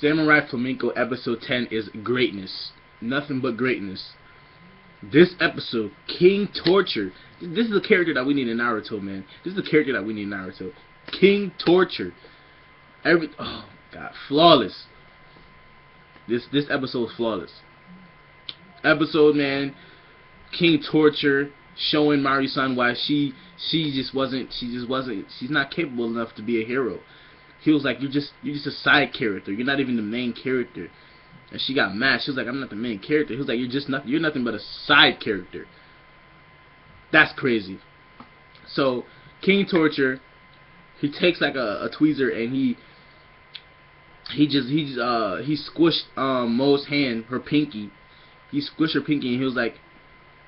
Samurai Flamenco episode 10 is greatness. Nothing but greatness. This episode, King Torture. This is a character that we need in Naruto, man. This is a character that we need in Naruto. King Torture. Oh god, flawless. This episode is flawless. Episode, man. King Torture showing Mari-san why she's not capable enough to be a hero. He was like, you're just a side character. You're not even the main character. And she got mad. She was like, I'm not the main character. He was like, you're nothing but a side character. That's crazy. So King Torture, he takes like a tweezer and he squished Mo's hand, her pinky. He squished her pinky and he was like,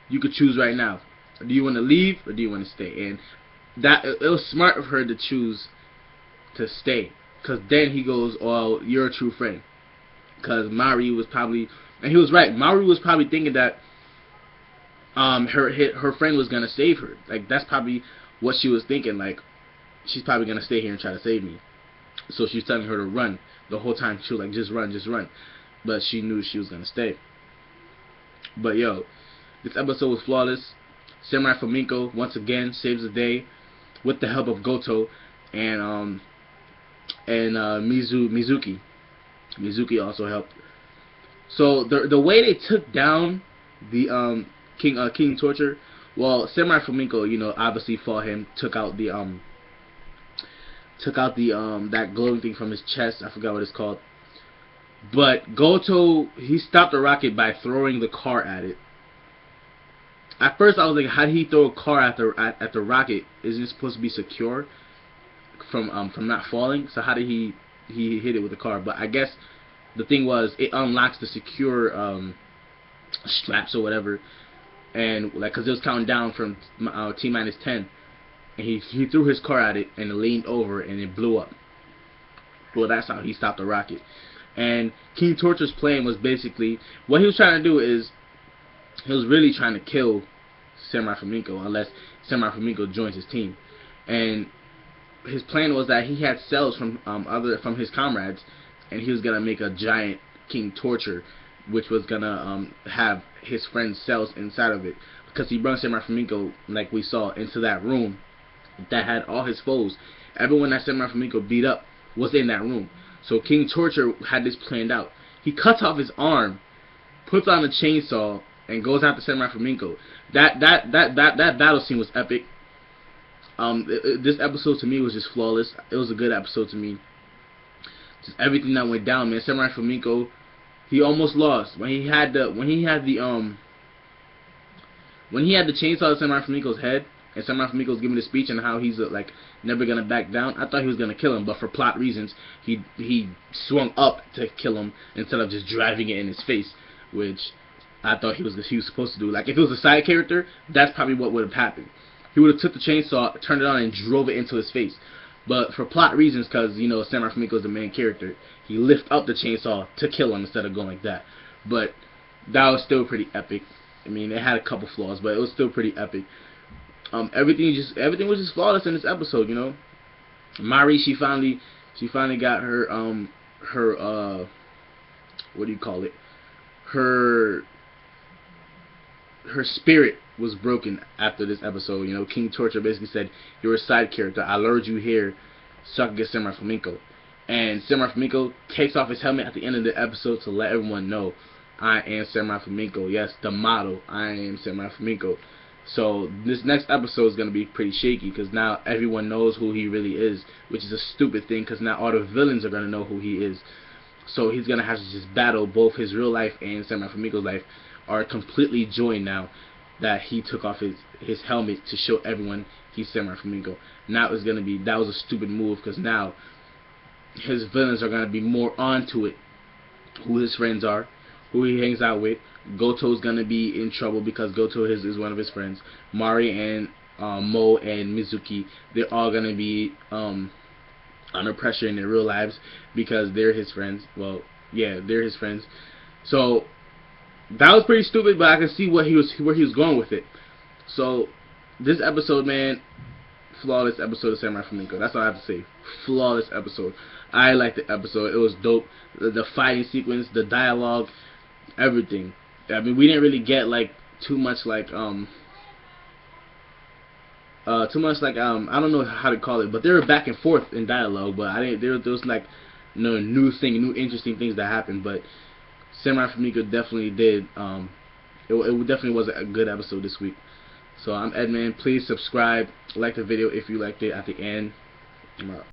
you could choose right now. Do you want to leave or do you want to stay? And that it was smart of her to choose to stay, because then he goes, oh, you're a true friend. Because Mari was probably, and he was right, Mari was probably thinking that her friend was gonna save her. Like, that's probably what she was thinking. Like, she's probably gonna stay here and try to save me. So she was telling her to run the whole time. She was like, just run. But she knew she was gonna stay. But yo, this episode was flawless. Samurai Flamenco once again saves the day with the help of Goto and Mizuki. Mizuki also helped. So the way they took down the King Torture, well, Samurai Flamenco, you know, obviously fought him, took out the that glowing thing from his chest. I forgot what it's called. But Goto, he stopped the rocket by throwing the car at it. At first I was like, how did he throw a car at the rocket? Isn't it supposed to be secure from not falling? So how did he hit it with the car? But I guess the thing was, it unlocks the secure straps or whatever, and like, cause it was counting down from T-10, and he threw his car at it and it leaned over and it blew up. Well, that's how he stopped the rocket. And King Torture's plan was basically, what he was trying to do is, he was really trying to kill Samurai Flamenco unless Samurai Flamenco joins his team. And his plan was that he had cells from his comrades, and he was gonna make a giant King Torture, which was gonna have his friend's cells inside of it, because he brought Samurai Flamenco, like we saw, into that room that had all his foes. Everyone that Samurai Flamenco beat up was in that room. So King Torture had this planned out. He cuts off his arm, puts on a chainsaw, and goes after Samurai Flamenco. That battle scene was epic. This episode to me was just flawless. It was a good episode to me. Just everything that went down, man. Samurai Flamenco, he almost lost when he had the chainsaw to Samurai Flamenco's head, and Samurai Flamenco was giving a speech on how he's like never gonna back down. I thought he was gonna kill him, but for plot reasons, he swung up to kill him instead of just driving it in his face, which I thought he was supposed to do. Like, if it was a side character, that's probably what would have happened. He would have took the chainsaw, turned it on, and drove it into his face. But for plot reasons, because, you know, Samurai Flamenco is the main character, he lifted up the chainsaw to kill him instead of going like that. But that was still pretty epic. I mean, it had a couple flaws, but it was still pretty epic. Everything was just flawless in this episode, you know. Mari, she finally got her what do you call it? Her spirit was broken after this episode. You know, King Torture basically said, you're a side character. I lured you here so I could get Samurai Flamenco. And Samurai Flamenco takes off his helmet at the end of the episode to let everyone know, I am Samurai Flamenco. Yes, the motto, I am Samurai Flamenco. So this next episode is going to be pretty shaky, because now everyone knows who he really is, which is a stupid thing, because now all the villains are going to know who he is. So he's going to have to just battle both his real life and Samurai Flamenco's life are completely joined now that he took off his helmet to show everyone he's Samurai Flamenco. Now it's going to be, that was a stupid move, because now his villains are going to be more onto it, who his friends are, who he hangs out with. Goto's going to be in trouble because Goto is one of his friends. Mari and Mo and Mizuki, they're all going to be under pressure in their real lives because they're his friends. Well, yeah, they're his friends. So that was pretty stupid, but I can see where he was going with it. So this episode, man, flawless episode of Samurai Flamenco. That's all I have to say. flawless episode. I liked the episode. It was dope. The fighting sequence, the dialogue, everything. I mean, we didn't really get like too much like I don't know how to call it, but they were back and forth in dialogue. But I didn't. There was like no new interesting things that happened. But Samurai Flamenco definitely did. It definitely was a good episode this week. So I'm Edman. Please subscribe, like the video if you liked it. At the end, I'm out.